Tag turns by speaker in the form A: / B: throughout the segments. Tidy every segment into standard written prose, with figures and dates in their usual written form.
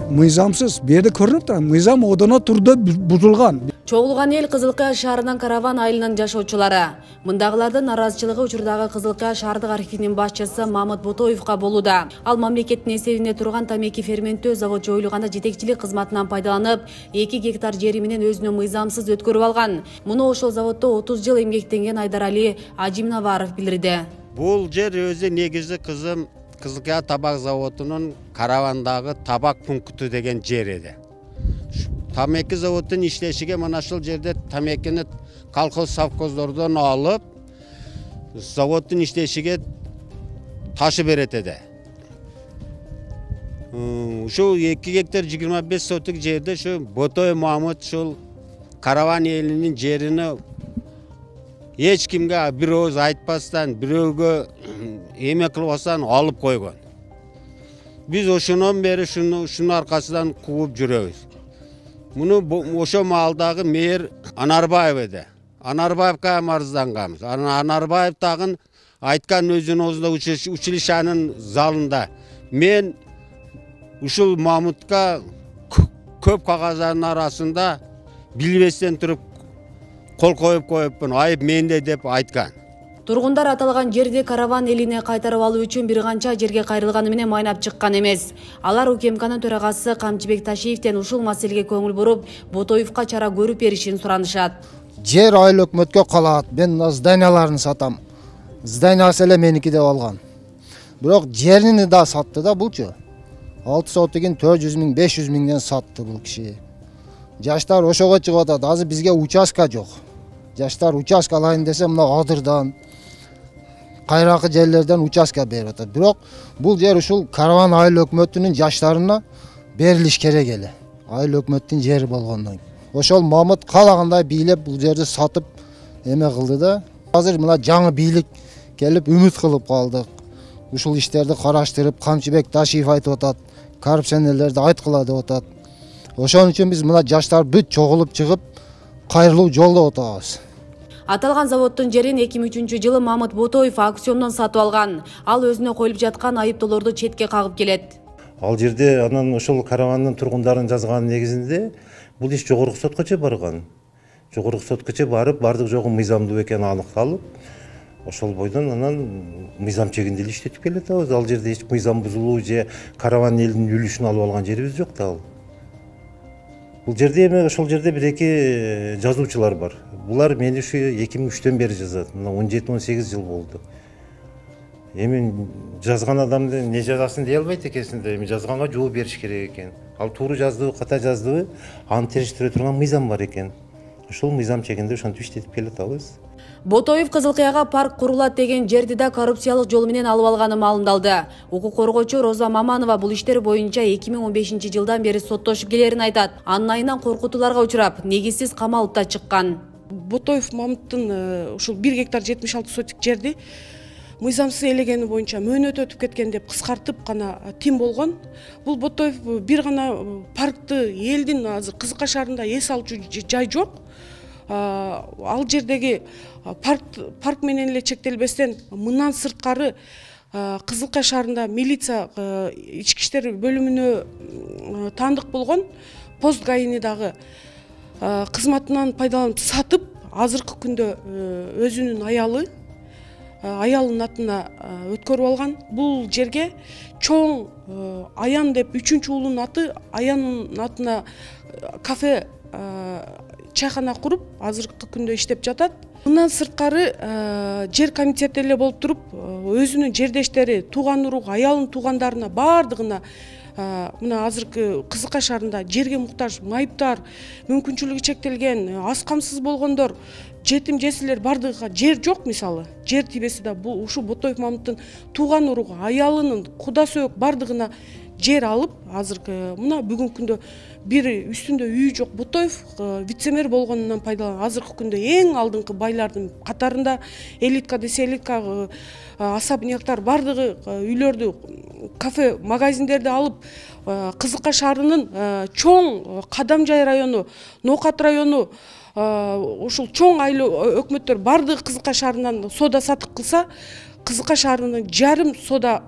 A: мыйзамсыз. Бу жерде көрүнүп турат, мыйзам одоно турду бузулган.
B: Чогулган эл Кызыл Кыя шаарынын Караван айылынын жашоочулары. Мындагылардын наразычылыгы учурдагы Кызыл Кыя шаардык архивинин башчысы Мамыт Ботоевго болууда. Ал мамлекеттин эсебинде турган тамеки ферменттөө завод жоюлганда жетекчилик кызматынан пайдаланып, 2 гектар жери менен өзүнө мыйзамсыз өткөрүп алган. Муну ошол заводдо 30 жыл эмгектенген Айдарали Ажимнаваров билдирди.
C: Бул жер өзү негизи кызым Кызыл Кыя табак заводунун Каравандагы табак пункту деген жер эди. Тамеки заводдун иштешиге мына ушул жерде тамекини колхоз совхоздордон алып, заводдун иштешиге ташы берет эди. Ушул 2 гектар 25 сотук жерде ушу Ботоев Мамыт ушул Караван элинин жерини эч кимге бир ооз айтпастан, бирөөгө эме кылбастан алып койгон. Биз ошондон бери ушунун аркасынан кууп жүрөбүз. Муну ошо маалдагы мэр Анарбаев эди. Анарбаевга арызданганбыз. Анарбаев тагын айткан өзүнүн оозунда училищанын залында. Мен ушул Мамытка көп кагаздардын арасында билбестен туруп кол коюппун, айып менде деп айткан.
B: Тургундар аталган жерди Караван элине кайтарып алуу үчүн бир канча жерге кайрылганы менен майнап чыккан эмес. Алар УКМКнын төрагасы Камчыбек Ташиевден ушул маселеге көңүл буруп, Ботоевго чара көрүп беришин суранышат.
D: Жер айыл өкмөткө калат. Мен зданияларын сатам. Зданиясы эле меники деп алган. Бирок жерини да сатты да булчу. 6 сотугун 400 миң, 500 миңден сатты бул киши. Жаштар ошого чыгып атат. Азыр бизге участка жок. Жаштар участка алайын десе мына Адырдан, кайракы жерлерден участка берип атат. Бирок бул жер ушул Караван айыл өкмөтүнүн жаштарына берилиш керек эле. Айыл өкмөттүн жери болгондон. Ошол Мамыт каалагандай бийлеп бул жерди сатып эме кылды да. Азыр мына жаңы бийлик келип үмүт кылып калдык. Ушул иштерди караштырып, Камчыбек Ташиев айтып атат, коррупционерлерди айткыла деп атат. Ошон үчүн биз мына жаштар бүт чогулуп чыгып, кайрылуу жолдо отабыз.
B: Аталган заводдун жерин 2003-жылы Мамыт Ботоев аукциондон сатып алган. Ал өзүнө коюлуп жаткан айыптоолорду четке кагып келет.
E: Ал жерде анан ошол Каравандын тургундарын жазган негизинде бул иш жогорку соткочо барган. Жогорку соткочо барып, бардык жогу мыйзамдуу экени аныкталып, ошол бойдон анан мыйзам чегинде эле иштетип келатабыз. Ал жерде эч мыйзам бузулуу же Караван элинин үлүшүн алып алган жерибиз жок да ал. Бул жерде эми ошол жерде бир-эки жазуучулар бар. Булар мени ушу 2003-төн бери жазат. Мына 17-18 жыл болду. Эми жазган адамды не жазасын дей албайт экенсиң да, эми жазганга жооп бериш керек экен. Ал туура жаздыбы, ката жаздыбы, аны териштире турган мыйзам бар экен. Ошол мыйзам чегинде ошентип иштетип келатабыз.
B: Ботоев Кызыл Кыяга парк курулат деген жерди да коррупциялык жол менен алып алганы маалымдалды. Укук коргоочу Роза Маманова бул иштер боюнча 2015-жылдан бери соттошуп келерин айтат. Анын айынан коркутууларга учурап, негизсиз камалып да чыккан.
F: Ботоев Мамыттын ушул 1 гектар 76 сотик жерди мыйзамсыз элегени боюнча мөөнөт өтүп кеткен деп кыскартып гана тим болгон. Бул Ботоев бир гана паркты элдин азыр Кызыл Кыя шаарында эс алчу жай жок. Ал жердеги парк менен эле чектелбестен мындан сырткары Кызыл Кыя шаарында милиция ички иштер бөлүмүнө таандык болгон пост гаини дагы кызматынан пайдаланып сатып, азыркы күндө өзүнүн аялынын атына өткөрүп алган. Бул жерге чоң Аян деп 3-уулунун аты Аянын атына кафе чайхана куруп, азыркы күндө иштеп жатат. Мындан сырткары жер комитети эле болуп туруп, өзүнүн жердештери, тууган уругу, аялынын туугандарына бардыгына мына азыркы Кызыл Кыя шаарында жерге муктаж майыптар, мүмкүнчүлүгү чектелген, аз камсыз болгондор, жетим жесирлер бардыгына жер жок мисалы. Жер тибеси да бул ушу Ботоев Мамыттын тууган уругу, аялынын, куда сөйөк бардыгына жер алып, азыркы мына бүгүнкү күндө бир үстүндө үй жок Ботоев вице-мэр болгонунан пайдаланып, азыркы күндө эң алдыңкы байлардын катарында элитка десе элитка, особняктар бардыгы үйлөрдү, кафе, магазиндерди алып, Кызыл Кыя шаарынын чоң Кадамжай району, Ноокат району, ушул чоң айыл өкмөттөр бардыгы Кызыл Кыя шаарынан сода сатык кылса, Кызыл Кыя шаарынын жарым сода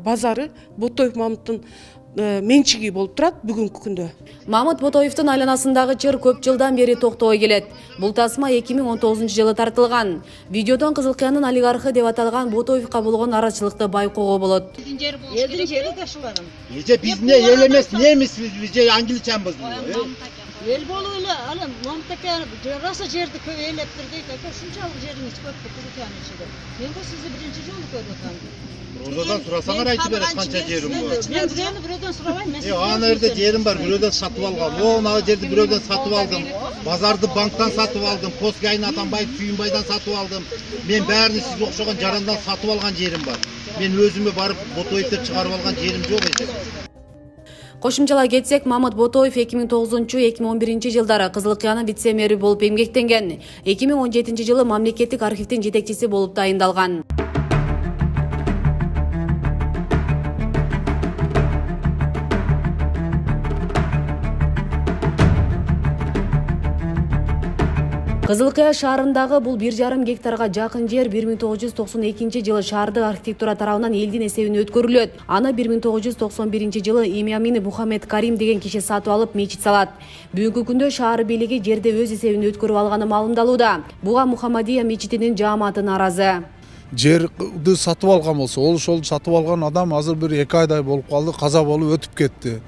F: базары Ботоев Мамыттын менчиги болуп турат бүгүнкү күндө.
B: Мамыт Ботоевдун айланасындагы чыр көп жылдан бери токтобой келет. Бул тасма 2019-жылы тартылган. Видеодон Кызылкыянын олигархы деп аталган Ботоевка болгон наразычылыкты байкоого болот.
G: Элдин жери да ушуларым.
H: Эже биз не эл эмес, немисбиз, биз же англичанбыз.
G: Эл болуп эле анан Мамтака жараса жерди көп элептир дейт. Ушунчалык жериңиз көп Кызылкыянын ичинде. Мен го сизди биринчи жолу көрүп атам.
H: Розадан сурасаңар айтып берет канча жерим бар.
G: Мен бирөөдөн сурабайм.
H: Ана жерде жерим бар, бирөөдөн сатып алгам. Мына жерди бирөөдөн сатып алдым. Базарды банктан сатып алдым. Поскайны Атамбаев Сүйүнбайдан сатып алдым. Мен баарыны сиз окшогон жарандан сатып алган жерим бар. Мен өзүмө барып Ботоевди чыгарып алган жерим жок эже.
B: Кошумчалай кетсек, Мамыт Ботоев 2009-2011 жылдары Кызылкыянын вице-мэри болуп эмгектенген. 2017 жылы мамлекеттик архивдин жетекчиси болуп дайындалган. Кызылкыя шаарындагы бул 1,5 гектарга жакын жер 1992 жылы шаардык архитектура тарабынан элдин эсебине өткөрүлөт. Аны 1991 жылы Имамини Мухаммед Карим деген киши сатып алып мечит салат. Бүгүнкү күндө шаар бийлиги жерди өз эсебине өткөрүп алганы маалымдалууда. Буга Мухаммадия мечитинин жааматы нааразы.
I: Жерди сатып алган болсо, ошол сатып алган адам азыр бир 2 айдай болуп калды, каза болуп өтүп кетти.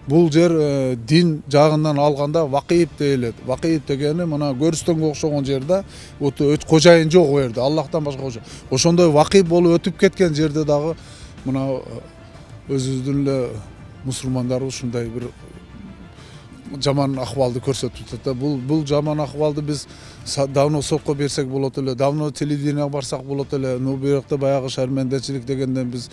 I: Бул жер дин жагынан алганда вакыйып дейилет. Вакыйып дегени мына көрүстөнгө окшогон жерде кожайын жок у жерде, Аллахтан башка кожайын. Ошондой вакыйып болуп өтүп кеткен жерде дагы мына өзүбүздүн эле мусулмандар ушундай бир жаман акыбалды көрсөтүп атат. Бул жаман акыбалды биз давно сотко берсек болот эле, давно телевидениеге барсак болот эле. Но бу жакта баягы шармендечилик дегенден биз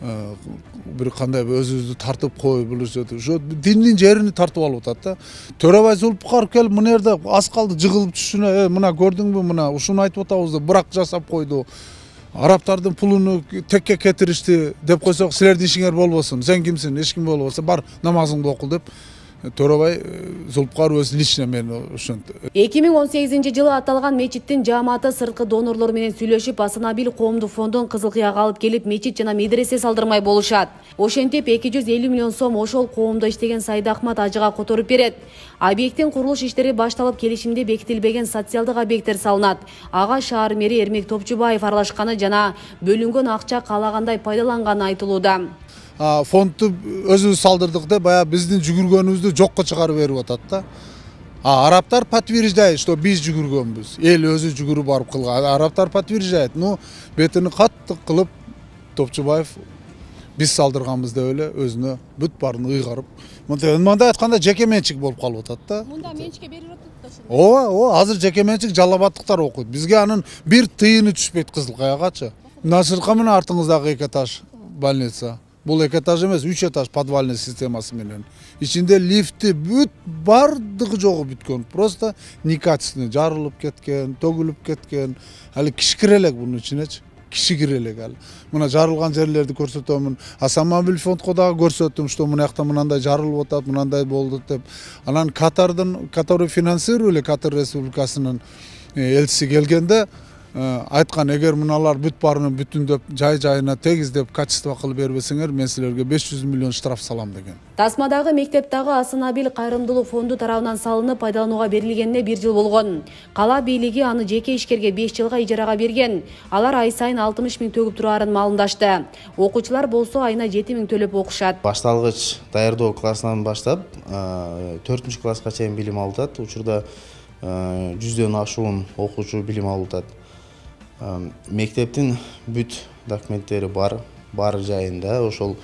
I: bir кандай өзүбүздү тартып коюп билишет. Ошо диндин жерини тартып алып атат да. Төрөбай Зулпукаров келип мына жерде аз калды жыгылып түшүнө, мына көрдүңбү, мына ушуну айтып атабыз деп брак жасап койду. Арабтардын пулуну текке кетиришти деп койсок, силердин ишиңер болбосун. Сен кимсиң? Эч ким болбосо бар намазыңды оку деп Төрөбай Зулпукаров өз лично мени ошентти.
B: 2018 жылы аталган мечиттин жааматы сырткы донорлор менен сүйлөшүп, Асанабил коомдук фондун Кызылкыяга алып келип мечит жана медресе салдырмай болушат. Ошентип 250 миллион сом ошол коомдо иштеген Сайда Ахмат ажыга которуп берет. Объекттин курулуш иштери башталып, келишимде бекитилбеген социалдык объекттер салынат. Ага шаар мэри Эрмек Топчубаев аралашканы жана бөлүнгөн акча каалагандай пайдаланганы айтылууда.
I: Фондду өзүбүз салдырдык деп баягы биздин жүгүргөнүбүздү жокко чыгарып берип атат да. Арабтар подтверждает, что биз жүгүргөнбүз. Эл өзү жүгүрүп барып кылган. Арабтар подтверждает. Ну, бетини каттык кылып Топчубаев биз салдырганбыз деп эле өзүнө бүт баарын ыйгарып. Мындай айтканда жеке менчик болуп калып атат да.
J: Мында менчикке берип атат да ошо.
I: Ооба, азыр жеке менчик жалабаттыктар окуйт. Бизге анын бир тыйыны түшпөйт Кызылкыягачы. Насырка менен артыңыздагы 2 этаж больница. Бул 2 этаж эмес, 3 этаж подвальный системасы менен. Ичинде лифти бүт бардыгы жогу бүткөн. Просто некачественный жарылып кеткен, төгүлүп кеткен. Али киши кире элек бунун ичинечи. Киши кире элек али. Мына жарылган жерлерди көрсөтөмүн. Асанабил фондко дагы көрсөттүм, что мына жакта мынандай жарылып атат, мынандай болду деп. Анан Катардын, который финансировали Катар Республикасынын элчиси келгенде айткан, эгер мыналар бүт баарыны бүтүндөп жай-жайына тегиздеп качество кылып бербесеңер, мен силерге 500 миллион штраф салам деген.
B: Тасмадагы мектептагы Асанабил кайрымдуулук фонду тарабынан салынып пайдаланууга берилгенине 1 жыл болгон. Кала бийлиги аны жеке ишкерге 5 жылга ижарага берген. Алар ай сайын 60 миң төгүп турарын маалымдашты. Окуучулар болсо айына 7 миң төлөп окушат.
K: Башталгыч даярдоо классынан баштап 4 класска чейин билим алып атат. Учурда 100дөн ашуун окуучу билим алып атат. Мектептин бүт документтери бар жайында. Ошол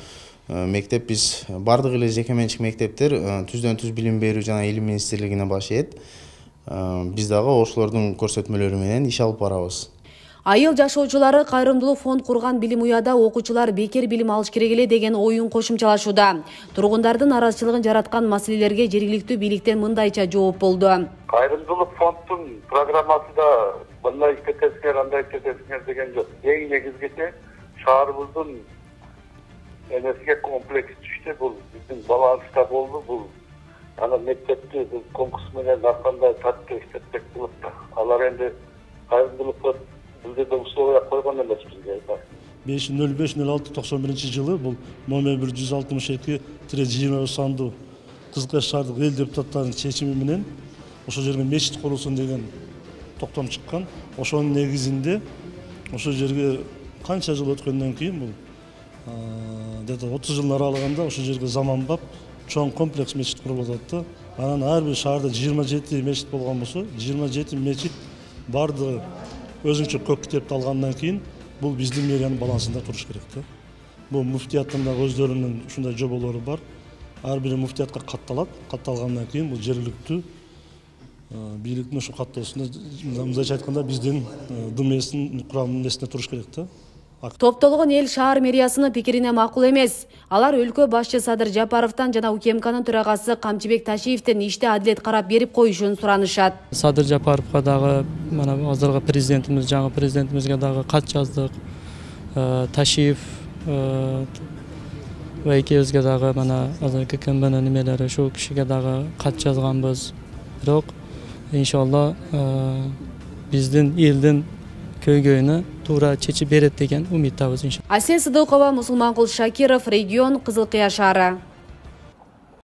K: мектеп биз бардык эле жеке менчик мектептер түздөн түз билим берүү жана илим министрлигине баш ийет. Биз дагы ошолордун көрсөтмөлөрү менен иш алып барабыз.
B: Айыл жашоочулары кайрымдуулук фонд курган билим уяда окуучулар бекер билим алыш керек эле деген оюн кошумчалашууда. Тургундардын наразычылыгын жараткан маселелерге жергиликтүү бийликтен мындайча жооп болду.
L: Кайрымдуулук фонддун программасында мындай кетесиңер, андай кетесиңер деген жок. Эң негизгиси шаарыбыздын энергия комплекс түштү. Бул биздин баланста болду. Бул анан мектепти конкурс менен ар кандай тартып иштетпек болуп да. Алар энди кайрымдуулукка бизде условия койгон эмес бизге.
M: 05-06-91 жылы бұл номер 162-20 санды Кызылкая шаардык эл депутаттарынын чечими менен ошол жерге мечит курулсун деген токтом чыккан. Ошонун негизинде ошол жерге канча жыл өткөндөн кийин бул где-то 30 жылдын аралыгында ошол жерге заманбап чоң комплекс мечит курулуп атат. Анан ар бир шаарда 27 мечит болгон болсо, 27 мечит бардыгы өзүнчө көк китепти алгандан кийин бул биздин мэриянын балансында туруш керек да. Бул муфтияттын да өздөрүнүн ушундай жоболору бар. Ар бир муфтиятка катталат. Катталгандан кийин бул жергиликтүү бийликтин ушу каттоосунда мындайча айтканда биздин ДМСдин курамынын несинде туруш керек да.
B: Топтолгон эл шаар мэриясынын пикирине макул эмес. Алар өлкө башчы Садыр Жапаровтан жана УКМКнын төрагасы Камчыбек Ташиевден иште адилет карап берип коюшун суранышат.
N: Садыр Жапаровго дагы мына азыркы президентибиз, жаңы президентибизге дагы кат жаздык. Ташиев ва экөөбүзгө дагы мына азыркы КМБнын немелери ушул кишиге дагы кат жазганбыз. Бирок иншалла биздин элдин көйгөйүнө туура чечип берет деген умиттабыз иншалла.
B: Асен Сыдыкова, Мусулманкул Шакиров, регион Кызылкая шаары.